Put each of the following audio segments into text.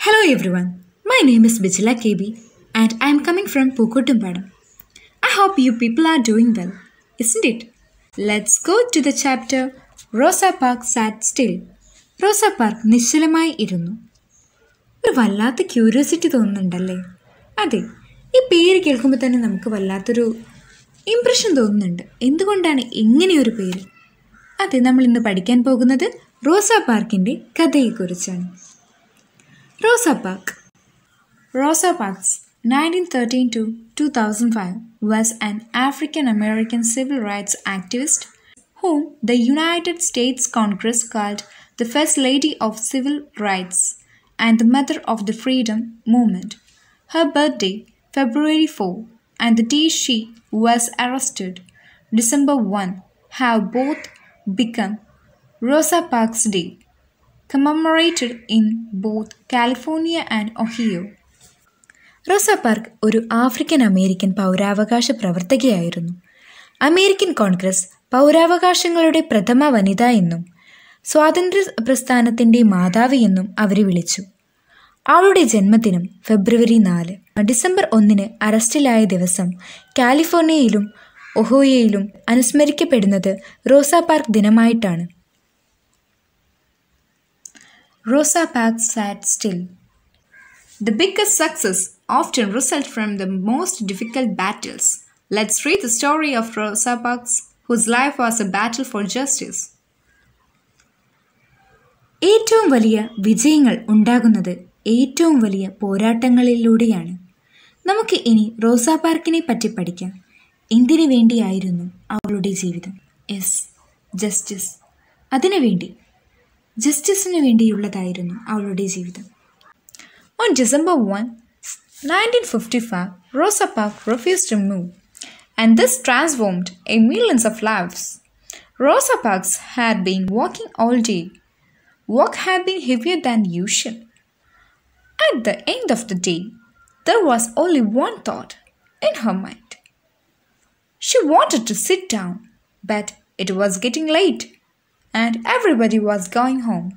Hello everyone, my name is Biji'z and I am coming from Pukotumpadam. I hope you people are doing well, isn't it? Let's go to the chapter Rosa Park sat still. Rosa Park നിശ്ചലമായി ഇരുന്നു. ഒരു വല്ലാത്ത curiosity തോന്നുന്നുണ്ടല്ലേ? അതെ, ഈ പേര് കേൾക്കുമ്പോൾ തന്നെ നമുക്ക് വല്ലാത്തൊരു ഇംപ്രഷൻ തോന്നുന്നുണ്ട്. എന്തുകൊണ്ടാണ് ഇങ്ങനെയൊരു പേര്? അതെ, നമ്മൾ ഇന്ന് പഠിക്കാൻ പോകുന്നത് റോസാ പാർക്കിൻ്റെ കഥയെക്കുറിച്ചാണ്. Rosa Park. Rosa Parks, 1913 to 2005, was an African-American civil rights activist whom the United States Congress called the First Lady of Civil Rights and the Mother of the Freedom Movement. Her birthday, February 4, and the day she was arrested, December 1, have both become Rosa Parks Day, commemorated in both California and Ohio. Rosa Park ഒരു African American പൗരാവകാശ പ്രവർത്തകയായിരുന്നു. American Congress പൗരാവകാശങ്ങളുടെ പ്രഥമ വനിത എന്നും സ്വാതന്ത്ര്യ പ്രസ്ഥാനത്തിൻ്റെ മാതാവ് എന്നും അവരെ വിളിച്ചു. അവളുടെ ജന്മദിനം ഫെബ്രുവരി 4. ഡിസംബർ 1 അറസ്റ്റിലായ ദിവസം കാലിഫോർണിയയിലും ഒഹോയോയിലും അനുസ്മരിക്കപ്പെടുന്നത് റോസാ park ദിനമായിട്ടാണ്. Rosa Parks sat still. The biggest success often results from the most difficult battles. Let's read the story of Rosa Parks, whose life was a battle for justice. ഏറ്റവും വലിയ വിജയങ്ങൾ ഉണ്ടാകുന്നത് ഏറ്റവും വലിയ പോരാട്ടങ്ങളിലൂടെയാണ്. നമുക്ക് ഇനി റോസാ പാർക്കിനെ പറ്റി പഠിക്കാം. എന്തിനു വേണ്ടിയായിരുന്നു അവളുടെ ജീവിതം? ജസ്റ്റിസ്. അതിനുവേണ്ടി, ജസ്റ്റിസിന് വേണ്ടിയുള്ളതായിരുന്നു അവളുടെ ജീവിതം. On December 1, 1955, Rosa Parks refused to move, and this transformed millions of lives. Rosa Parks had been walking all day. Work had been heavier than usual. At the end of the day, there was only one thought in her mind. She wanted to sit down, but it was getting late. And everybody was going home.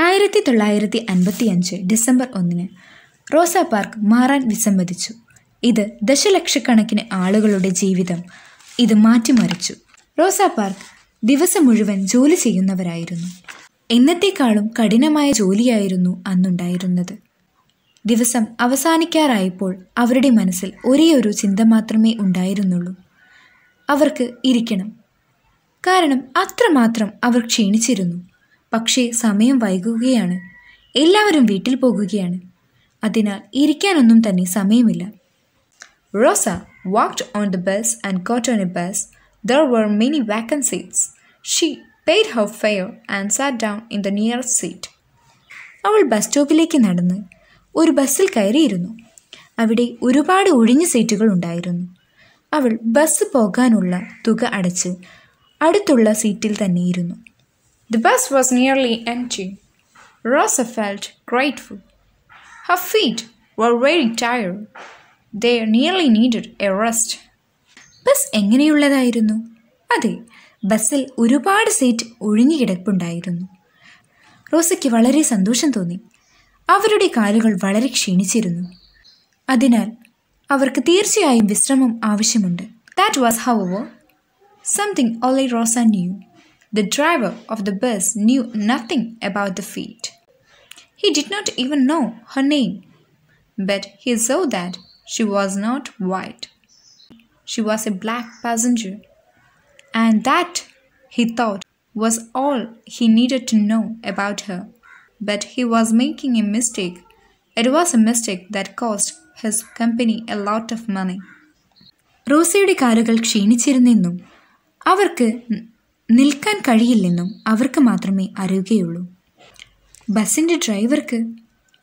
1955 December 1 റോസാ park മാറാൻ വിസമ്മതിച്ചു. ഇത് ദശലക്ഷക്കണക്കിന് ആളുകളുടെ ജീവിതം ഇത് മാറ്റിമറിച്ചു. റോസാ പാർക്ക് ദിവസം മുഴുവൻ ജോലി ചെയ്യുന്നവരായിരുന്നു. എന്നത്തേക്കാളും കഠിനമായ ജോലിയായിരുന്നു അന്നുണ്ടായിരുന്നത്. ദിവസം അവസാനിക്കാറായപ്പോൾ അവരുടെ മനസ്സിൽ ഒരേയൊരു ചിന്ത മാത്രമേ ഉണ്ടായിരുന്നുള്ളൂ. അവർക്ക് ഇരിക്കണം. കാരണം അത്രമാത്രം അവർ ക്ഷീണിച്ചിരുന്നു. പക്ഷേ സമയം വൈകുകയാണ്. എല്ലാവരും വീട്ടിൽ പോകുകയാണ്. അതിനാൽ ഇരിക്കാനൊന്നും തന്നെ സമയമില്ല. റോസ walked on the bus and got on a bus. There were many vacant seats. She paid her fare and sat down in the nearest seat. അവൾ ബസ് സ്റ്റോപ്പിലേക്ക് നടന്ന് ഒരു ബസ്സിൽ കയറിയിരുന്നു. അവിടെ ഒരുപാട് ഒഴിഞ്ഞ സീറ്റുകൾ ഉണ്ടായിരുന്നു. അവൾ ബസ് പോകാനുള്ള തുക അടച്ച് അടുത്തുള്ള സീറ്റിൽ തന്നെയിരുന്നു. The bus was nearly empty. Rosa felt grateful. Her feet were very tired. They nearly needed a rest. Bus എങ്ങനെയുള്ളതായിരുന്നു? അതെ, ബസ്സിൽ ഒരുപാട് സീറ്റ് ഒഴിഞ്ഞു കിടപ്പുണ്ടായിരുന്നു. റോസയ്ക്ക് വളരെ സന്തോഷം തോന്നി. അവരുടെ കാലുകൾ വളരെ ക്ഷീണിച്ചിരുന്നു. അതിനാൽ അവർക്ക് തീർച്ചയായും വിശ്രമം ആവശ്യമുണ്ട്. That was, however, something only Rosa knew. The driver of the bus knew nothing about the feat. He did not even know her name, but he saw that she was not white. She was a black passenger, and that, he thought, was all he needed to know about her. But he was making a mistake. It was a mistake that cost his company a lot of money. റോസയുടെ കാലുകൾ ക്ഷീണിച്ചിരുന്നെന്നും അവർക്ക് നിൽക്കാൻ കഴിയില്ലെന്നും അവർക്ക് മാത്രമേ അറിയുകയുള്ളൂ. ബസ്സിൻ്റെ ഡ്രൈവർക്ക്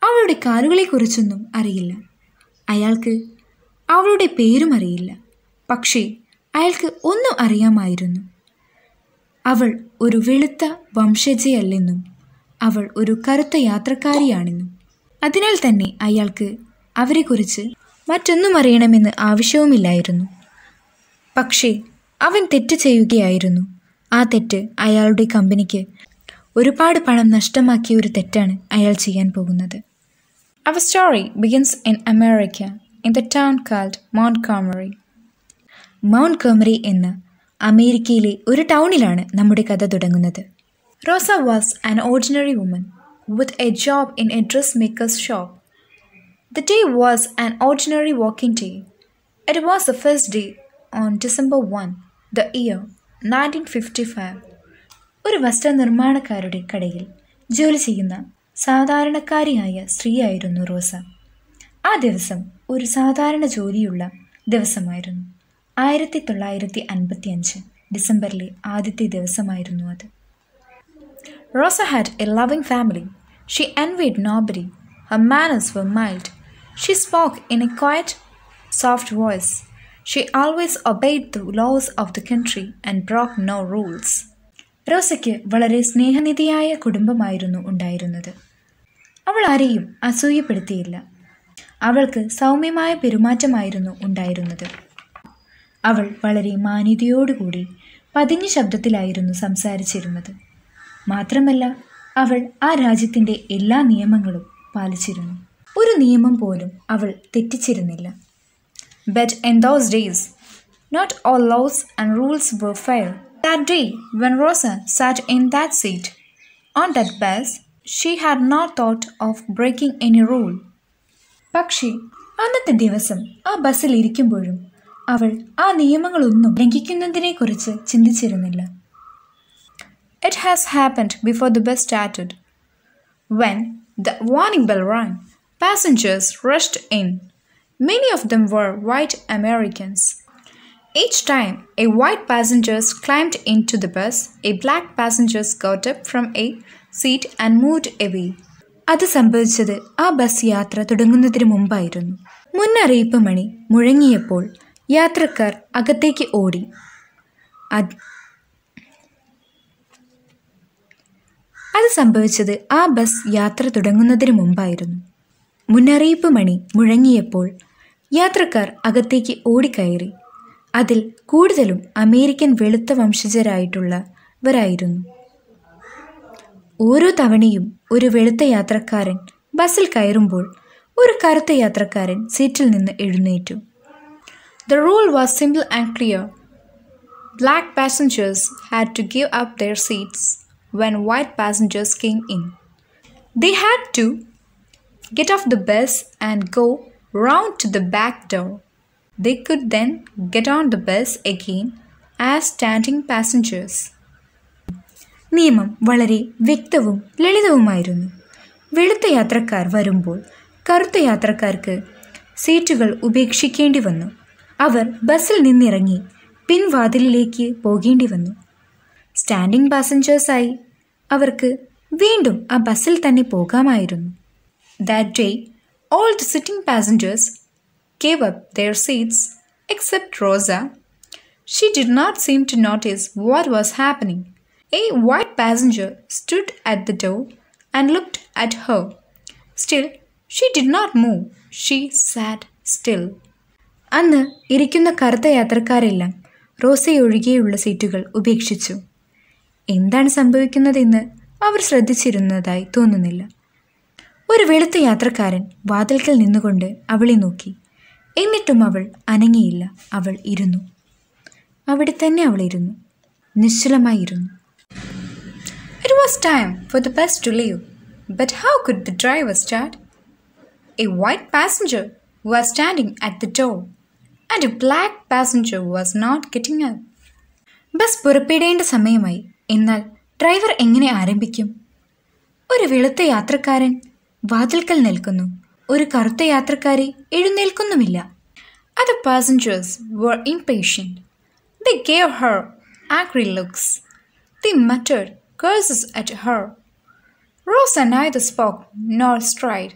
അവളുടെ കാലുകളെക്കുറിച്ചൊന്നും അറിയില്ല. അയാൾക്ക് അവളുടെ പേരും അറിയില്ല. പക്ഷേ അയാൾക്ക് ഒന്നും അറിയാമായിരുന്നു. അവൾ ഒരു വെളുത്ത വംശജയല്ലെന്നും അവൾ ഒരു കറുത്ത യാത്രക്കാരിയാണെന്നും. അതിനാൽ തന്നെ അയാൾക്ക് അവരെക്കുറിച്ച് മറ്റൊന്നും അറിയണമെന്ന് ആവശ്യവുമില്ലായിരുന്നു. പക്ഷേ അവൻ തെറ്റ് ചെയ്യുകയായിരുന്നു. ആ തെറ്റ് അയാളുടെ കമ്പനിക്ക് ഒരുപാട് പണം നഷ്ടമാക്കിയ ഒരു തെറ്റാണ് അയാൾ ചെയ്യാൻ പോകുന്നത്. Our story begins in America, in the town called Montgomery. മൗണ്ട്ഗോമറി എന്ന അമേരിക്കയിലെ ഒരു ടൗണിലാണ് നമ്മുടെ കഥ തുടങ്ങുന്നത്. Rosa was an ordinary woman with a job in a dress makers shop. The day was an ordinary working day. It was the first day on December 1, the year 1955. ഒരു വസ്ത്രനിർമ്മാണക്കാരുടെ കടയിൽ ജോലി ചെയ്യുന്ന സാധാരണക്കാരിയായ സ്ത്രീയായിരുന്നു റോസ. ആ ദിവസം ഒരു സാധാരണ ജോലിയുള്ള ദിവസമായിരുന്നു. 1955 ഡിസംബറിലെ ആദ്യത്തെ ദിവസമായിരുന്നു അത്. Rosa had a loving family. She envied nobody. Her manners were mild. She spoke in a quiet, soft voice. She always obeyed the laws of the country and broke no rules. റോസയ്ക്ക് വളരെ സ്നേഹനിധിയായ കുടുംബമായിരുന്നു ഉണ്ടായിരുന്നത്. അവൾ ആരെയും അസൂയപ്പെടുത്തിയില്ല. അവൾക്ക് സൗമ്യമായ പെരുമാറ്റമായിരുന്നു ഉണ്ടായിരുന്നത്. അവൾ വളരെ മാന്യതയോടുകൂടി പതിഞ്ഞ ശബ്ദത്തിലായിരുന്നു സംസാരിച്ചിരുന്നത്. മാത്രമല്ല, അവൾ ആ രാജ്യത്തിൻ്റെ എല്ലാ നിയമങ്ങളും പാലിച്ചിരുന്നു. ഒരു നിയമം പോലും അവൾ തെറ്റിച്ചിരുന്നില്ല. But in those days, not all laws and rules were fair. That day, when Rosa sat in that seat, on that bus, she had not thought of breaking any rule. പക്ഷേ അന്നത്തെ ദിവസം ആ ബസ്സിൽ ഇരിക്കുമ്പോഴും അവൾ ആ നിയമങ്ങളൊന്നും ലംഘിക്കുന്നതിനെക്കുറിച്ച് ചിന്തിച്ചിരുന്നില്ല. It has happened before the bus started. When the warning bell rang, passengers rushed in. Many of them were white Americans. Each time a white passenger climbed into the bus, a black passenger got up from a seat and moved away. അത് സംഭവിച്ചത് ആ bus യാത്ര തുടങ്ങുന്നതിന് മുമ്പായിരുന്നു. മുന്നറിയിപ്പ് മണി മുഴങ്ങിയപ്പോൾ യാത്രക്കാർ അകത്തേക്ക് ഓടി. അത് സംഭവിച്ചത് ആ ബസ് യാത്ര തുടങ്ങുന്നതിന് മുമ്പായിരുന്നു. മുന്നറിയിപ്പ് മണി മുഴങ്ങിയപ്പോൾ യാത്രക്കാർ അകത്തേക്ക് ഓടിക്കയറി. അതിൽ കൂടുതലും അമേരിക്കൻ വെളുത്ത വംശജരായിട്ടുള്ളവരായിരുന്നു. ഓരോ തവണയും ഒരു വെളുത്ത യാത്രക്കാരൻ ബസ്സിൽ കയറുമ്പോൾ ഒരു കറുത്ത യാത്രക്കാരൻ സീറ്റിൽ നിന്ന് എഴുന്നേറ്റു. The rule was simple and clear. Black passengers had to give up their seats when white passengers came in. They had to get off the bus and go round to the back door. They could then get on the bus again as standing passengers. നിയമം വളരെ വ്യക്തവും ലളിതവുമായിരുന്നു. വെളുത്ത യാത്രക്കാർ വരുമ്പോൾ കറുത്ത യാത്രക്കാർക്ക് സീറ്റുകൾ ഉപേക്ഷിക്കേണ്ടി വന്നു. അവർ ബസ്സിൽ നിന്നിറങ്ങി പിൻവാതിലിലേക്ക് പോകേണ്ടി വന്നു. സ്റ്റാൻഡിംഗ് പാസഞ്ചേഴ്സായി അവർക്ക് വീണ്ടും ആ ബസ്സിൽ തന്നെ പോകാമായിരുന്നു. That day, all the sitting passengers gave up their seats except Rosa. She did not seem to notice what was happening. A white passenger stood at the door and looked at her. Still, she did not move. She sat still. അന്ന് ഇരിക്കുന്ന കറുത്ത യാത്രക്കാരെല്ലാം റോസയൊഴികെയുള്ള സീറ്റുകൾ ഉപേക്ഷിച്ചു. എന്താണ് സംഭവിക്കുന്നതെന്ന് അവർ ശ്രദ്ധിച്ചിരുന്നതായി തോന്നുന്നില്ല. ഒരു വെളുത്ത യാത്രക്കാരൻ വാതിൽക്കൽ നിന്നുകൊണ്ട് അവളെ നോക്കി. എന്നിട്ടും അവൾ അനങ്ങിയില്ല. അവൾ ഇരുന്നു. അവിടെ തന്നെ അവൾ ഇരുന്നു, നിശ്ചലമായിരുന്നു. It was time for the bus to leave. But how could the driver start? A white passenger was standing at the door, and a black passenger was not getting up. Bus പുറപ്പെടേണ്ട സമയമായി. എന്നാൽ driver എങ്ങനെ ആരംഭിക്കും? ഒരു വെളുത്ത യാത്രക്കാരൻ വാതിൽക്കൽ നിൽക്കുന്നു. ഒരു കറുത്ത യാത്രക്കാരി എഴുന്നേൽക്കുന്നുമില്ല. Other passengers were impatient. They gave her angry looks. They muttered curses at her. Rosa neither spoke nor stirred.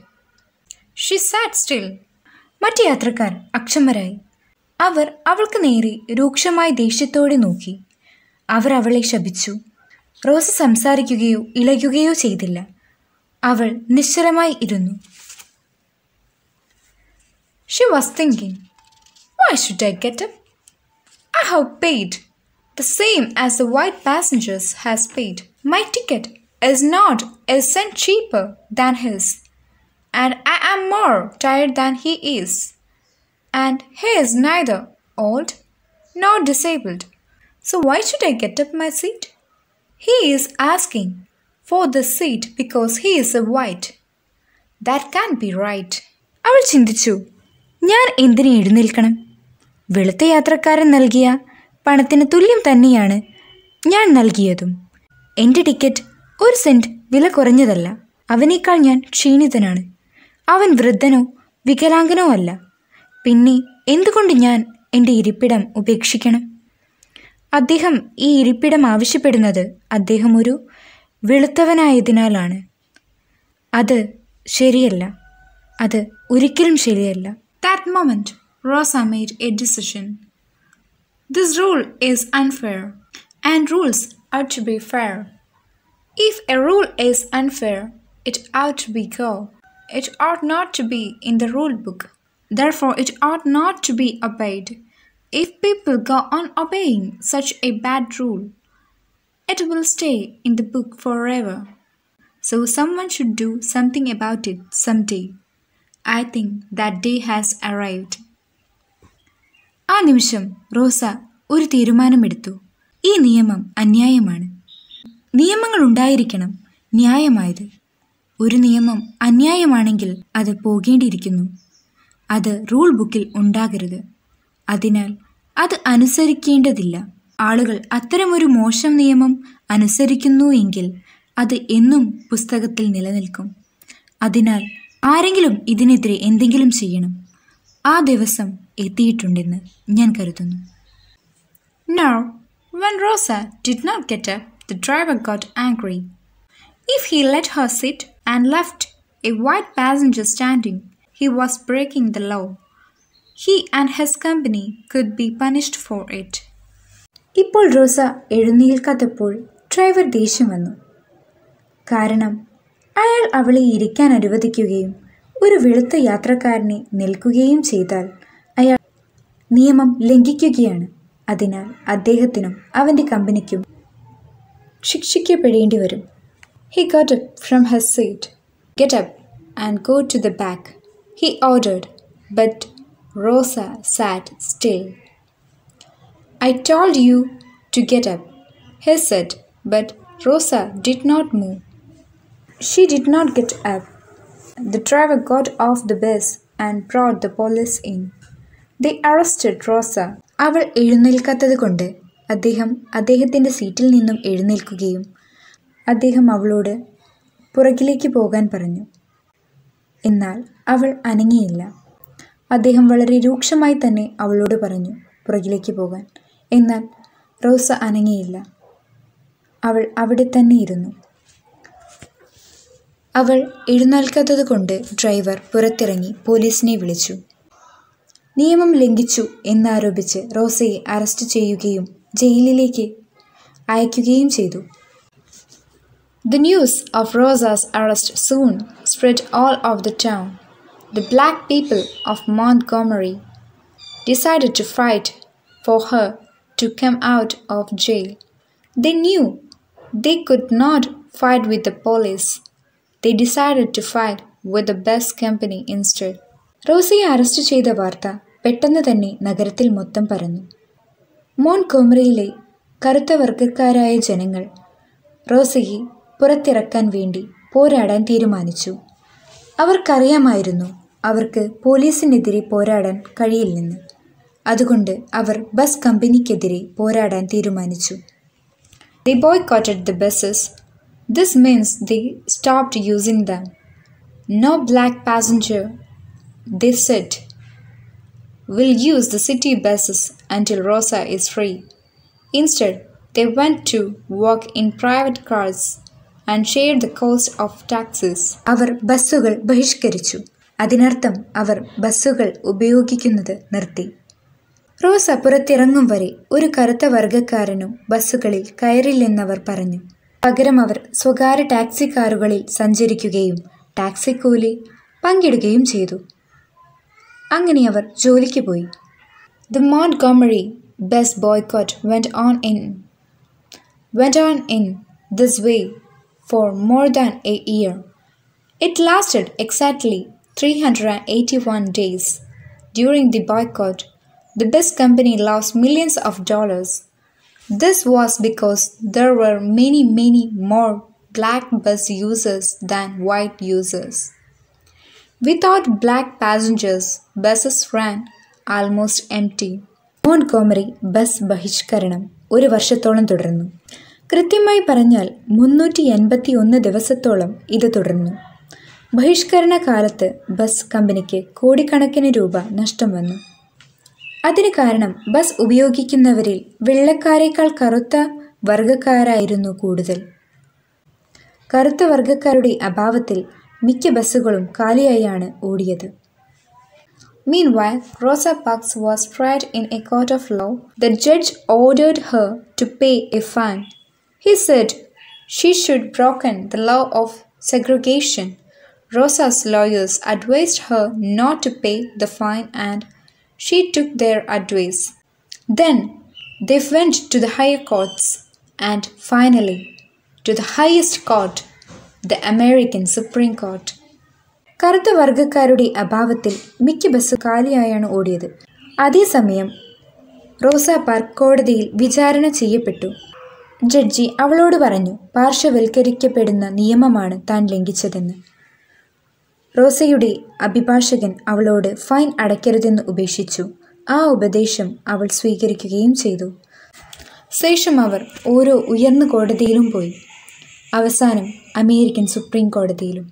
She sat still. മറ്റ് യാത്രക്കാർ അക്ഷമരായി. അവർ അവൾക്ക് നേരെ രൂക്ഷമായ ദേഷ്യത്തോടെ നോക്കി. അവർ അവളെ ശപിച്ചു. റോസ സംസാരിക്കുകയോ ഇളകുകയോ ചെയ്തില്ല. അവൾ നിശ്ചലമായി ഇരുന്നു. She was thinking, why should I get up? I have paid the same as the white passengers has paid. My ticket is not a cent cheaper than his, and I am more tired than he is, and he is neither old nor disabled. So why should I get up my seat? He is asking for the seat because he is a white. That can't be right. അവൾ ചിന്തിച്ചു, ഞാൻ എന്തിന് എഴുന്നേൽക്കണം? വെളുത്ത യാത്രക്കാരൻ നൽകിയ പണത്തിന് തുല്യം തന്നെയാണ് ഞാൻ നൽകിയതും. എൻ്റെ ടിക്കറ്റ് 1 സെന്റ് വില കുറഞ്ഞതല്ല. അവനേക്കാൾ ഞാൻ ക്ഷീണിതനാണ്. അവൻ വൃദ്ധനോ വികലാംഗനോ അല്ല. പിന്നെ എന്തുകൊണ്ട് ഞാൻ എൻ്റെ ഇരിപ്പിടം ഉപേക്ഷിക്കണം? അദ്ദേഹം ഈ ഇരിപ്പിടം ആവശ്യപ്പെടുന്നത് അദ്ദേഹം ഒരു വെളുത്തവനായതിനാലാണ്. അത് ശരിയല്ല. അത് ഒരിക്കലും ശരിയല്ല. That moment, Rosa made a decision. This rule is unfair, and rules ought to be fair. If a rule is unfair, it ought to be go. It ought not to be in the rule book. Therefore, it ought not to be obeyed. If people go on obeying such a bad rule, it will stay in the book forever. So someone should do something about it someday. I think that day has arrived. ആ നിമിഷം റോസ ഒരു തീരുമാനമെടുത്തു. ഈ നിയമം അന്യായമാണ്. നിയമങ്ങൾ ഉണ്ടായിരിക്കണം ന്യായമായത്. ഒരു നിയമം അന്യായമാണെങ്കിൽ അത് പോകേണ്ടിയിരിക്കുന്നു. അത് റൂൾ ബുക്കിൽ ഉണ്ടാകരുത്. അതിനാൽ അത് അനുസരിക്കേണ്ടതില്ല. ആളുകൾ അത്തരമൊരു മോശം നിയമം അനുസരിക്കുന്നു എങ്കിൽ അത് എന്നും പുസ്തകത്തിൽ നിലനിൽക്കും. അതിനാൽ ആരെങ്കിലും ഇതിനെതിരെ എന്തെങ്കിലും ചെയ്യണം. ആ ദിവസം എത്തിയിട്ടുണ്ടെന്ന് ഞാൻ കരുതുന്നു. Now, when Rosa did not get up, the driver got angry. If he let her sit and left a white passenger standing, he was breaking the law. He and his company could be punished for it. ഇപ്പോൾ റോസ എഴുന്നേൽക്കാത്തപ്പോൾ driver ദേഷ്യം വന്നു. കാരണം അയാൾ അവളെ ഇരിക്കാൻ അനുവദിക്കുകയും ഒരു വെളുത്ത യാത്രക്കാരനെ നിൽക്കുകയും ചെയ്താൽ അയാൾ നിയമം ലംഘിക്കുകയാണ്. അതിനാൽ അദ്ദേഹത്തിനും അവൻ്റെ കമ്പനിക്കും ശിക്ഷിക്കപ്പെടേണ്ടി വരും. He got up from his seat. Get up and go to the back, he ordered, but Rosa sat still. I told you to get up, he said, but Rosa did not move. She did not get up. The driver got off the bus and brought the police in. They arrested Rosa. അവൾ എഴുന്നേൽക്കാത്തത് കൊണ്ട് അദ്ദേഹത്തിൻ്റെ സീറ്റിൽ നിന്നും എഴുന്നേൽക്കുകയും അദ്ദേഹം അവളോട് പുറകിലേക്ക് പോകാൻ പറഞ്ഞു. എന്നാൽ അവൾ അനങ്ങിയില്ല. അദ്ദേഹം വളരെ രൂക്ഷമായി തന്നെ അവളോട് പറഞ്ഞു പുറകിലേക്ക് പോകാൻ. എന്നാൽ റോസ അനങ്ങിയില്ല. അവൾ അവിടെ തന്നെ ഇരുന്നു. അവൾ എഴുന്നേൽക്കാത്തത് കൊണ്ട് ഡ്രൈവർ പുറത്തിറങ്ങി പോലീസിനെ വിളിച്ചു. നിയമം ലംഘിച്ചു എന്നാരോപിച്ച് റോസയെ അറസ്റ്റ് ചെയ്യുകയും ജയിലിലേക്ക് അയക്കുകയും ചെയ്തു. The news of Rosa's arrest soon spread all over the town. The black people of Montgomery decided to fight for her to come out of jail. They knew they could not fight with the police. They decided to fight with the bus company instead. റോസയെ arrest ചെയ്ത വാർത്ത പെട്ടെന്ന് തന്നെ നഗരത്തിൽ മൊത്തം പരന്നു. മോൺഗോമറിയിലെ കറുത്ത വർഗക്കാരായ ജനങ്ങൾ റോസയെ പുറത്തിറക്കാൻ വേണ്ടി പോരാടാൻ തീരുമാനിച്ചു. അവർക്കറിയാമായിരുന്നു അവർക്ക് പോലീസിനെതിരെ പോരാടാൻ കഴിയില്ലെന്ന്. അതുകൊണ്ട് അവർ ബസ് കമ്പനിക്കെതിരെ പോരാടാൻ തീരുമാനിച്ചു. They boycotted the buses. This means they stopped using them. No black passenger, they said, will use the city buses until Rosa is free. Instead, they went to work in private cars and share the cost of taxes. അവർ ബസ്സുകൾ ബഹിഷ്കരിച്ചു. അതിനർത്ഥം അവർ ബസ്സുകൾ ഉപയോഗിക്കുന്നത് നിർത്തി. റോസ പുറത്തിറങ്ങും വരെ ഒരു കറുത്ത വർഗക്കാരനും ബസ്സുകളിൽ കയറില്ലെന്നവർ പറഞ്ഞു. പകരം അവർ സ്വകാര്യ ടാക്സി കാറുകളിൽ സഞ്ചരിക്കുകയും ടാക്സി കൂലി പങ്കിടുകയും ചെയ്തു. അങ്ങനെ അവർ ജോലിക്ക് പോയി. The Montgomery bus boycott went on in this way for more than a year. It lasted exactly 381 days. During the boycott, the bus company lost millions of dollars. This was because there were many more black bus users than white users. Without black passengers, buses ran almost empty. Montgomery bus ബഹിഷ്കരണം ഒരു വർഷത്തോളം തുടർന്നു. കൃത്യമായി പറഞ്ഞാൽ 381 ദിവസത്തോളം ഇത് തുടർന്നു. ബഹിഷ്കരണ കാലത്ത് ബസ് കമ്പനിക്ക് കോടിക്കണക്കിന് രൂപ നഷ്ടം വന്നു. അതിന് കാരണം ബസ് ഉപയോഗിക്കുന്നവരിൽ വെള്ളക്കാരേക്കാൾ കറുത്ത വർഗക്കാരായിരുന്നു കൂടുതൽ. കറുത്ത വർഗക്കാരുടെ അഭാവത്തിൽ മിക്ക ബസ്സുകളും കാലിയായാണ് ഓടിയത്. Meanwhile, Rosa Parks was tried in a court of law. The judge ordered her to pay a fine. He said she should broken the law of segregation. Rosa's lawyers advised her not to pay the fine and she took their advice. Then they went to the higher courts and finally to the highest court, the American Supreme Court. കറുത്ത വർഗക്കാരുടെ അഭാവത്തിൽ മിക്ക bus കാലിയായാണ് ഓടിയത്. അതേസമയം റോസ park കോടതിയിൽ വിചാരണ ചെയ്യപ്പെട്ടു. Judge അവളോട് പറഞ്ഞു പാർശ്വവൽക്കരിക്കപ്പെടുന്ന നിയമമാണ് താൻ ലംഘിച്ചതെന്ന്. റോസയുടെ അഭിഭാഷകൻ അവളോട് ഫൈൻ അടയ്ക്കരുതെന്ന് ഉപേക്ഷിച്ചു. ആ ഉപദേശം അവൾ സ്വീകരിക്കുകയും ചെയ്തു. ശേഷം അവർ ഓരോ ഉയർന്ന കോടതിയിലും പോയി. അവസാനം അമേരിക്കൻ സുപ്രീം കോടതിയിലും.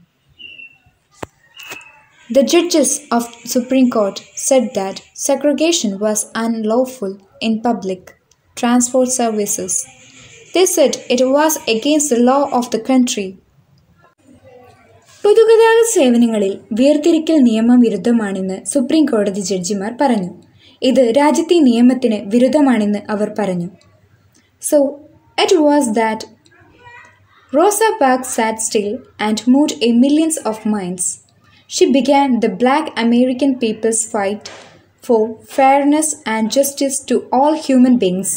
The judges of Supreme Court said that segregation was unlawful in public transport services. They said it was against the law of the country. പൊതുഗതാഗത സേവനങ്ങളിൽ വേർതിരിക്കൽ നിയമവിരുദ്ധമാണെന്ന് സുപ്രീം കോടതി ജഡ്ജിമാർ പറഞ്ഞു. ഇത് രാജ്യത്തെ നിയമത്തിന് വിരുദ്ധമാണെന്ന് അവർ പറഞ്ഞു. So it was that Rosa Parks sat still and moved a millions of minds. She began the Black American people's fight for fairness and justice to all human beings.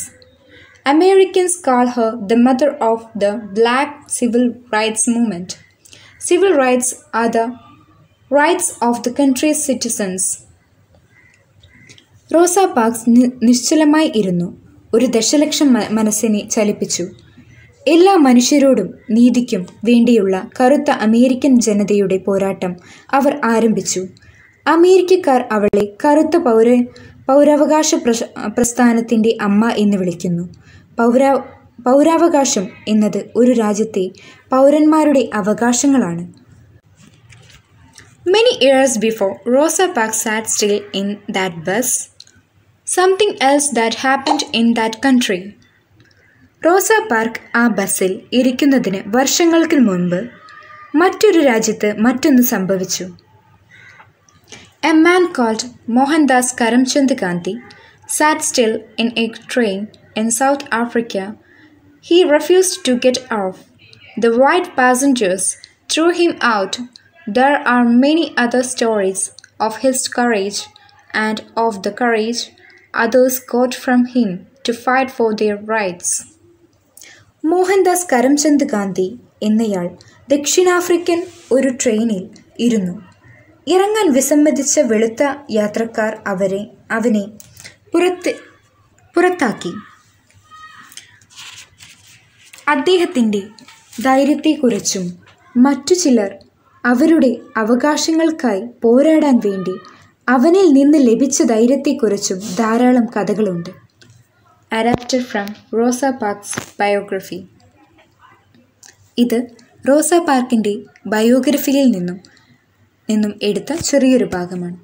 Americans call her the mother of the Black civil rights movement. Civil rights are the rights of the country's citizens. Rosa Parks നിശ്ചലമായി ഇരുന്നു. ഒരു ദശലക്ഷം മനസ്സിനെ ചലിപ്പിച്ചു. എല്ലാ മനുഷ്യരോടും നീതിക്കും വേണ്ടിയുള്ള കറുത്ത American ജനതയുടെ പോരാട്ടം അവർ ആരംഭിച്ചു. അമേരിക്കക്കാർ അവളെ കറുത്ത പൗരാവകാശ പ്രസ്ഥാനത്തിൻ്റെ അമ്മ എന്ന് വിളിക്കുന്നു. പൗരാവകാശം എന്നത് ഒരു രാജ്യത്തെ പൗരന്മാരുടെ അവകാശങ്ങളാണ്. Many years before Rosa Parks sat still in that bus, something else that happened in that country. Rosa Park ആ ബസ്സിൽ ഇരിക്കുന്നതിന് വർഷങ്ങൾക്ക് മുൻപ് മറ്റൊരു രാജ്യത്ത് മറ്റൊന്ന് സംഭവിച്ചു. A man called Mohandas Karamchand Gandhi sat still in a train in South Africa. He refused to get off. The white passengers threw him out. There are many other stories of his courage and of the courage others got from him to fight for their rights. Mohandas Karamchand Gandhi എന്നയാൾ ദക്ഷിണാഫ്രിക്കൻ ഒരു ട്രെയിനിൽ ഇരുന്നു. ഇറങ്ങാൻ വിസമ്മതിച്ച വെളുത്ത യാത്രക്കാർ അവനെ പുറത്താക്കി. അദ്ദേഹത്തിൻ്റെ ധൈര്യത്തെക്കുറിച്ചും മറ്റു ചിലർ അവരുടെ അവകാശങ്ങൾക്കായി പോരാടാൻ വേണ്ടി അവനിൽ നിന്ന് ലഭിച്ച ധൈര്യത്തെക്കുറിച്ചും ധാരാളം കഥകളുണ്ട്. Adapted from Rosa Parks' biography. ഇത് റോസ പാർക്കിൻ്റെ ബയോഗ്രഫിയിൽ നിന്നും എടുത്ത ചെറിയൊരു ഭാഗമാണ്.